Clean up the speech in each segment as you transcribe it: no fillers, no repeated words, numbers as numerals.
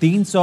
300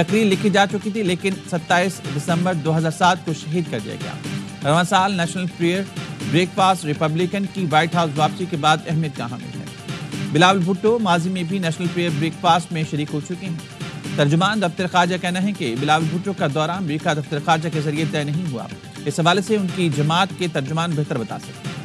تقریر لکھی جا چکی تھی لیکن 27 دسمبر 2007 کو شہید کر دیا گیا۔ رواں سال national prayer break fast Republican کی وائٹ ہاؤس واپسی کے بعد اہمیت کا حامل ہے۔ بلاول بھٹو ماضی میں بھی نیشنل پریئر بریک فاسٹ میں شریک ہو چکے ہیں۔ ترجمان دفتر خارجہ کہنا ہے کہ بلاول بھٹو کا دورہ امریکہ دفتر خارجہ کے ذریعے طے نہیں ہوا، اس حوالے سے ان کی جماعت کے ترجمان بہتر بتا سکتے ہیں۔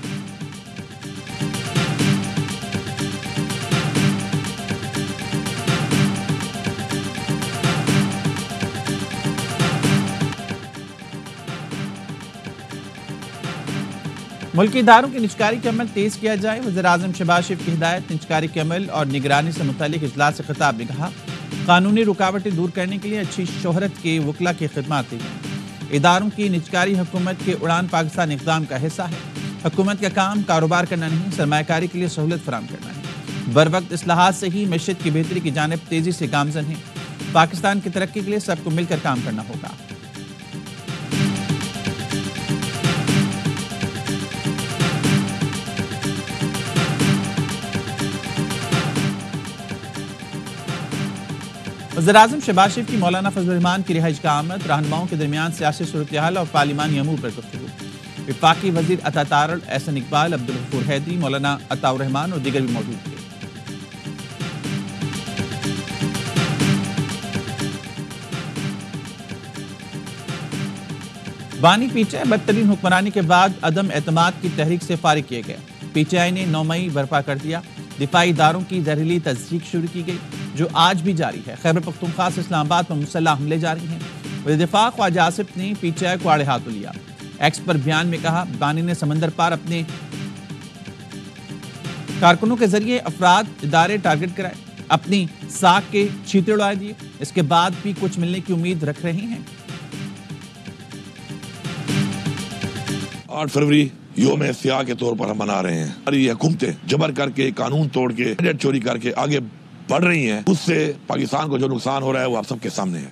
ملکی اداروں کی نجکاری کے عمل تیز کیا جائے، وزیراعظم شہباز شریف کی ہدایت۔ نجکاری کے عمل اور نگرانی سے متعلق اجلاس سے خطاب میں کہا، قانونی رکاوٹیں دور کرنے کے لیے اچھی شہرت کے وکلاء کی خدمات دی جائیں۔ اداروں کی نجکاری حکومت کے اڑان پاکستان اقدام کا حصہ ہے۔ حکومت کا کام کاروبار کرنا نہیں، سرمایہ کاری کے لیے سہولت فراہم کرنا ہے۔ بر وقت اصلاحات سے ہی معیشت کی بہتری کی جانب تیزی سے گامزن ہے۔ پاکستان کی ترقی کے لیے سب کو مل کر کام کرنا ہوگا۔ وزیراعظم شہباز شریف کی مولانا فضل الرحمان کی رہائش کا آمد، رہنماؤں کے درمیان سیاسی صورتحال اور پارلیمانی امور پر گفتگو۔ وفاقی وزیر عطا تارڑ، احسن اقبال، عبدالغفور حیدری، مولانا عطاء الرحمان اور دیگر بھی موجود تھے۔ بانی پی ٹی آئی بدترین حکمرانی کے بعد عدم اعتماد کی تحریک سے فارغ کیے گئے۔ پی ٹی آئی نے 9 مئی برپا کر دیا۔ دفاعی اداروں کی زہریلی تزریق شروع کی گئی جو آج بھی جاری ہے۔ خیبر پختونخوا سے اسلام آباد پر مسلح حملے جاری ہیں۔ وزیر دفاع خواجہ آصف نے پی ٹی آئی کو آڑے ہاتھوں لیا۔ ایکس پر بیان میں کہا، بانی نے سمندر پار اپنے کارکنوں کے ذریعے افراد ادارے ٹارگٹ کرائے، اپنی ساکھ کے چھیتر اڑائے دیے، اس کے بعد بھی کچھ ملنے کی امید رکھ رہے ہیں۔ 8 فروری یوم سیاہ کے طور پر ہم منا رہے ہیں اور یہ حکومتیں جبر کر کے، قانون توڑ کے، ٹینڈر چوری کر کے آگے بڑھ رہی ہیں۔ اس سے پاکستان کو جو نقصان ہو رہا ہے وہ آپ سب کے سامنے ہے۔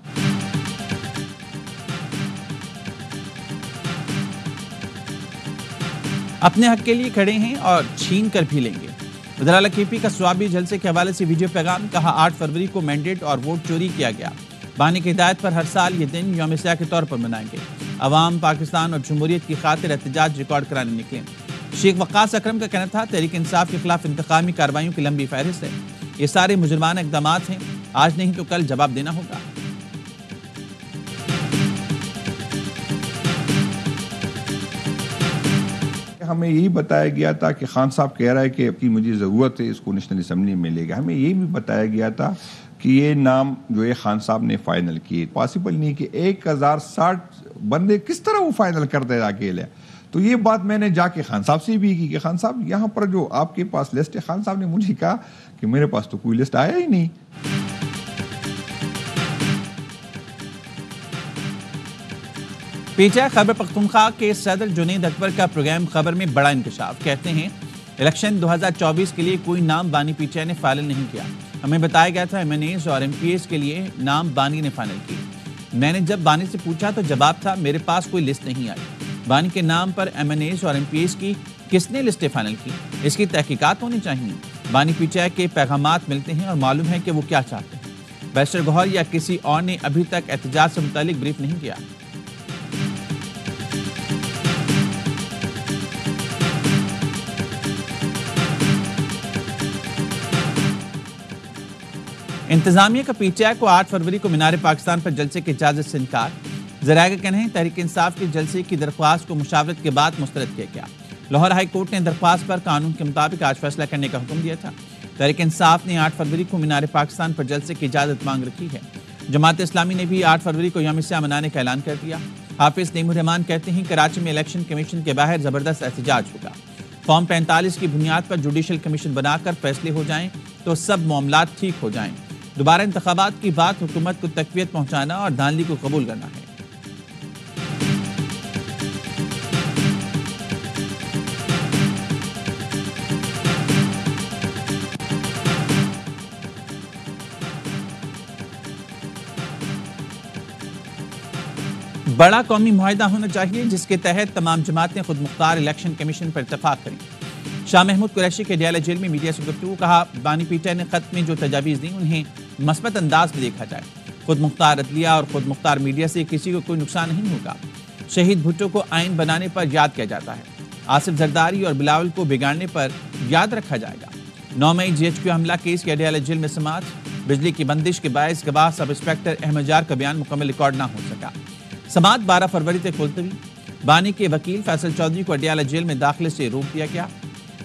اپنے حق کے لیے کھڑے ہیں اور چھین کر بھی لیں گے۔ وزراء کے پی کا سوابی جلسے کے حوالے سے ویڈیو پیغام، کہا 8 فروری کو مینڈیٹ اور ووٹ چوری کیا گیا۔ بانی کی ہدایت پر ہر سال یہ دن یوم سیاہ کے طور پر منائیں گے۔ عوام پاکستان اور جمہوریت کی خاطر احتجاج ریکارڈ کرانے نکلے۔ شیخ وقاص اکرم کا کہنا تھا، تحریک انصاف کے خلاف انتقامی کارروائیوں کی لمبی فہرست ہے۔ یہ سارے مجرمانہ اقدامات ہیں، آج نہیں تو کل جواب دینا ہوگا۔ ہمیں یہی بتایا گیا تھا کہ خان صاحب کہہ رہا ہے کہ مجھے ضرورت ہے اس کو نیشنل اسمبلی میں لے گا۔ ہمیں یہی بھی بتایا گیا تھا کہ یہ نام جو ہے خان صاحب نے فائنل کیے، پاسبل نہیں کہ 1060 بندے کس طرح وہ فائنل کر دے اکیلے۔ تو یہ بات میں نے جا کے خان صاحب سے بھی کی کہ خان صاحب یہاں پر جو آپ کے پاس لسٹ ہے، خان صاحب نے مجھے کہا کہ میرے پاس تو کوئی لسٹ آیا ہی نہیں۔ P T I Khyber Pakhtunkhwa کے صدر جنید اکبر کا پروگرام خبر میں بڑا انکشاف، کہتے ہیں الیکشن 2024 کے لیے کوئی نام بانی پی ٹی آئی نے فائنل نہیں کیا۔ ہمیں بتایا گیا تھا MNAs اور MPs کے لیے نام بانی نے فائنل کی۔ میں نے جب بانی سے پوچھا تو جواب تھا میرے پاس کوئی لسٹ نہیں آئی۔ بانی کے نام پر MNAs اور MPs کی کس نے لسٹیں فائنل کی؟ اس کی تحقیقات ہونی چاہیے۔ بانی پی ٹی آئی کے پیغامات ملتے ہیں اور معلوم ہے کہ وہ کیا چاہتے ہیں۔ بیرسٹر گوہر یا کسی اور نے ابھی تک احتجاج سے متعلق بریف نہیں کیا۔ انتظامیہ کا پی ٹی آئی کو 8 فروری کو مینار پاکستان پر جلسے کی اجازت سے انکار۔ ذرائع کا کہنا ہے تحریک انصاف کے جلسے کی درخواست کو مشاورت کے بعد مسترد کیا گیا۔ لاہور ہائی کورٹ نے درخواست پر قانون کے مطابق آج فیصلہ کرنے کا حکم دیا تھا۔ تحریک انصاف نے 8 فروری کو مینار پاکستان پر جلسے کی اجازت مانگ رکھی ہے۔ جماعت اسلامی نے بھی 8 فروری کو یوم سیاہ منانے کا اعلان کر دیا۔ حافظ نعیم الرحمان کہتے ہیں کراچی میں الیکشن کمیشن کے باہر زبردست احتجاج ہوگا۔ فارم 45 کی بنیاد پر جوڈیشل کمیشن بنا کر فیصلے ہو جائیں تو سب معاملات ٹھیک ہو جائیں۔ دوبارہ انتخابات کی بات حکومت کو تقویت پہنچانا اور دھاندلی کو قبول کرنا ہے۔ بڑا قومی معاہدہ ہونا چاہیے جس کے تحت تمام جماعتیں خود مختار الیکشن کمیشن پر اتفاق کریں۔ شاہ محمود قریشی کے ڈیالہ جیل میں میڈیا سے گفتگو، کہا بانی پی ٹی آئی نے خط میں جو تجاویز دیں انہیں مثبت انداز میں دیکھا جائے۔ خود مختار عدلیہ اور خود مختار میڈیا سے کسی کو کوئی نقصان نہیں ہوگا۔ شہید بھٹو کو آئین بنانے پر یاد کیا جاتا ہے، آصف زرداری اور بلاول کو بگاڑنے پر یاد رکھا جائے گا۔ 9 مئی GHQ حملہ کیس کی اڈیالہ جیل میں سماعت، بجلی کی بندش کے باعث گواہ سب انسپکٹر احمد جار کا بیان مکمل ریکارڈ نہ ہو سکا۔ سماعت 12 فروری تک ملتوی، بانی کے وکیل فیصل چودھری کو اڈیالہ جیل میں داخلے سے روک دیا گیا،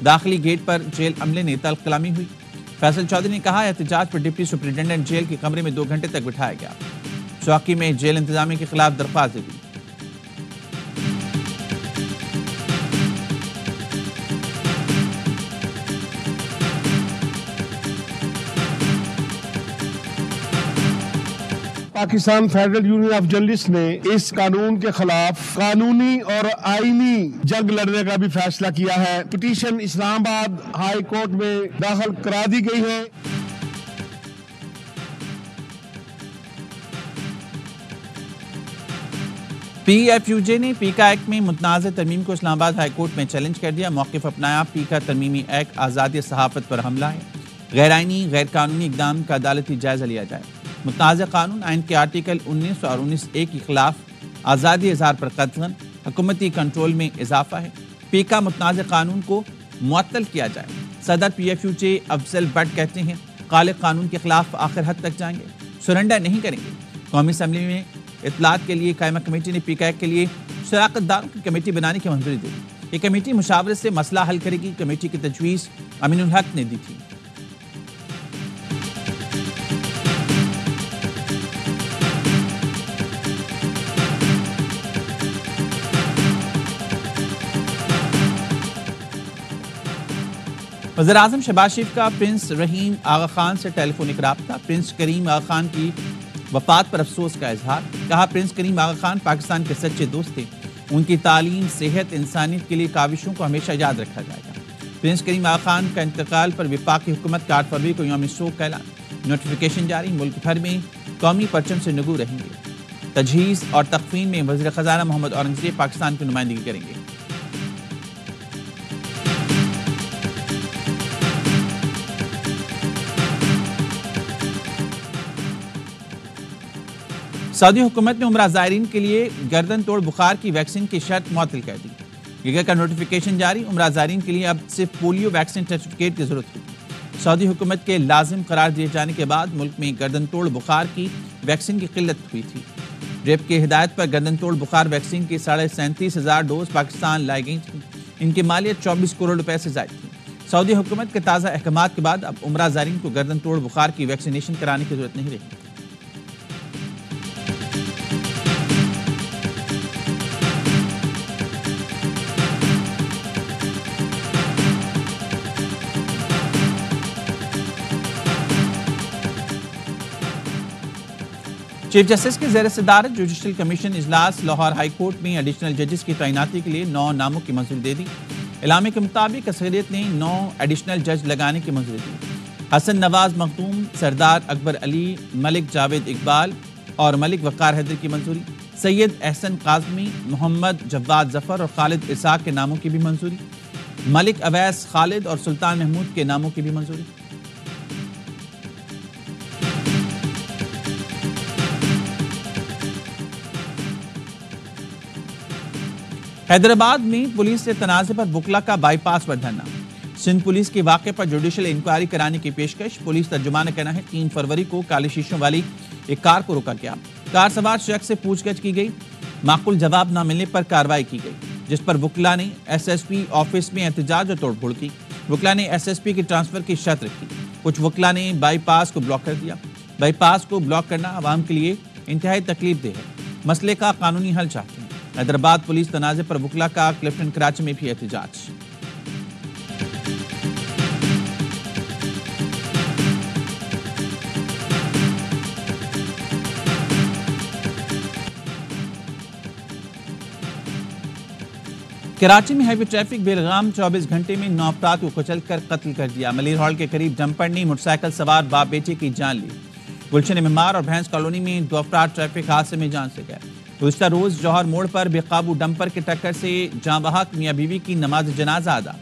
داخلی گیٹ پر جیل عملے نے تلخ کلامی ہوئی۔ فیصل چودھری نے کہا احتجاج پر ڈپٹی سپرنٹینڈنٹ جیل کے کمرے میں 2 گھنٹے تک بٹھایا گیا، چوکی میں جیل انتظامیہ کے خلاف درخواست دی گئی۔ Pakistan federal union of journalist نے اس قانون کے خلاف قانونی اور آئینی جنگ لڑنے کا بھی فیصلہ کیا ہے۔ پٹیشن اسلام آباد ہائی کورٹ میں داخل کرا دی گئی ہے۔ PFUJ نے پیکا ایکٹ میں متنازع ترمیم کو اسلام آباد ہائی کورٹ میں چیلنج کر دیا، موقف اپنایا۔ پیکا ترمیمی ایکٹ آزادی صحافت پر حملہ ہے، غیر آئینی غیر قانونی اقدام کا عدالتی جائزہ لیا جائے۔ متنازع قانون آئین کے آرٹیکل 19 اور 19A کے خلاف آزادی اظہار پر قطعاً حکومتی کنٹرول میں اضافہ ہے۔ پیکا متنازع قانون کو معطل کیا جائے۔ صدر PFUJ افضل بٹ کہتے ہیں خالق قانون کے خلاف آخر حد تک جائیں گے، سرنڈر نہیں کریں گے۔ قومی اسمبلی میں اطلاعات کے لیے قائمہ کمیٹی نے پیکا ایکٹ کے لیے شراکت داروں کی کمیٹی بنانے کی منظوری دے دی۔ یہ کمیٹی مشاورت سے مسئلہ حل کرے گی۔ کمیٹی کی تجویز امین الحق نے دی تھی۔ وزیراعظم شہباز شریف کا پرنس رحیم آغا خان سے ٹیلی فونک رابطہ، پرنس کریم آغا خان کی وفات پر افسوس کا اظہار۔ کہا پرنس کریم آغا خان پاکستان کے سچے دوست تھے، ان کی تعلیم، صحت، انسانیت کے لیے کاوشوں کو ہمیشہ یاد رکھا جائے گا۔ پرنس کریم آغا خان کا انتقال پر وفاقی حکومت کا 8 فروری کو یوم سوگ کا اعلان، نوٹیفیکیشن جاری، ملک بھر میں قومی پرچم سے نگو رہیں گے۔ تجہیز اور تکفین میں وزیر خزانہ محمد اورنگزیب پاکستان کی نمائندگی کریں گے۔ سعودی حکومت نے عمرہ زائرین کے لیے گردن توڑ بخار کی ویکسین کی شرط معطل کر دی۔ گیگا کا نوٹیفیکیشن جاری، عمرہ زائرین کے لیے اب صرف پولیو ویکسین سرٹیفکیٹ کی ضرورت ہوگی۔ سعودی حکومت کے لازم قرار دیے جانے کے بعد ملک میں گردن توڑ بخار کی ویکسین کی قلت ہوئی تھی۔ ریپ کی ہدایت پر گردن توڑ بخار ویکسین کی 37,500 ڈوز پاکستان لائی گئی تھیں۔ ان کی مالیت 24 کروڑ روپے سے زائد تھی۔ سعودی حکومت کے تازہ احکامات کے بعد اب عمرہ زائرین کو گردن توڑ بخار کی ویکسینیشن کرانے کی ضرورت نہیں رہی۔ چیف جسٹس کے زیر صدارت جوڈیشل کمیشن اجلاس لاہور ہائی کورٹ میں ایڈیشنل ججز کی تعیناتی کے لیے 9 ناموں کی منظوری دے دی۔ اعلامیے کے مطابق اکثریت نے 9 ایڈیشنل جج لگانے کی منظوری دی۔ حسن نواز مخدوم، سردار اکبر علی، ملک جاوید اقبال اور ملک وقار حیدر کی منظوری، سید احسن قاسمی، محمد جواد ظفر اور خالد اسحاق کے ناموں کی بھی منظوری، ملک اویس خالد اور سلطان محمود کے ناموں کی بھی منظوری۔ حیدرآباد میں پولیس سے تنازع پر وکلا کا by pass per dharna, Sindh police کے واقعے پر جوڈیشل انکوائری کرانے کی پیشکش۔ پولیس ترجمان کا کہنا ہے 3 فروری کو کالے شیشوں والی ایک کار کو روکا گیا، کار سوار شخص سے پوچھ گچھ کی گئی، معقول جواب نہ ملنے پر کارروائی کی گئی، جس پر وکلا نے SSP آفس میں احتجاج اور توڑ پھوڑ کی۔ وکلا نے SSP کی ٹرانسفر کی شرط رکھی۔ کچھ وکلا نے بائی پاس کو بلاک کر دیا۔ بائی پاس کو بلاک کرنا عوام کے لیے انتہائی تکلیف دہ ہے، مسئلے کا قانونی حل چاہتے ہیں۔ حیدرآباد پولیس تنازع پر وکلا کا کلفٹن کراچی میں بھی احتجاج۔ کراچی میں ہائی وے ٹریفک بے لگام 24 گھنٹے میں 9 افراد کو کچل کر قتل کر دیا۔ ملیر ہال کے قریب ڈمپر نے موٹر سائیکل سوار باپ بیٹے کی جان لی۔ گلشن معمار اور بھینس کالونی میں 2 افراد ٹریفک حادثے میں جان سے گئے۔ گزشتہ روز جوہر موڑ پر بے قابو ڈمپر کی ٹکر سے جاں بحق میاں بیوی کی نماز جنازہ ادا۔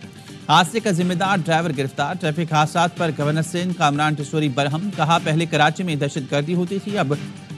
حادثے کا ذمہ دار ڈرائیور گرفتار۔ ٹریفک حادثات پر گورنر سندھ کامران ٹسوری برہم، کہا پہلے کراچی میں دہشت گردی ہوتی تھی، اب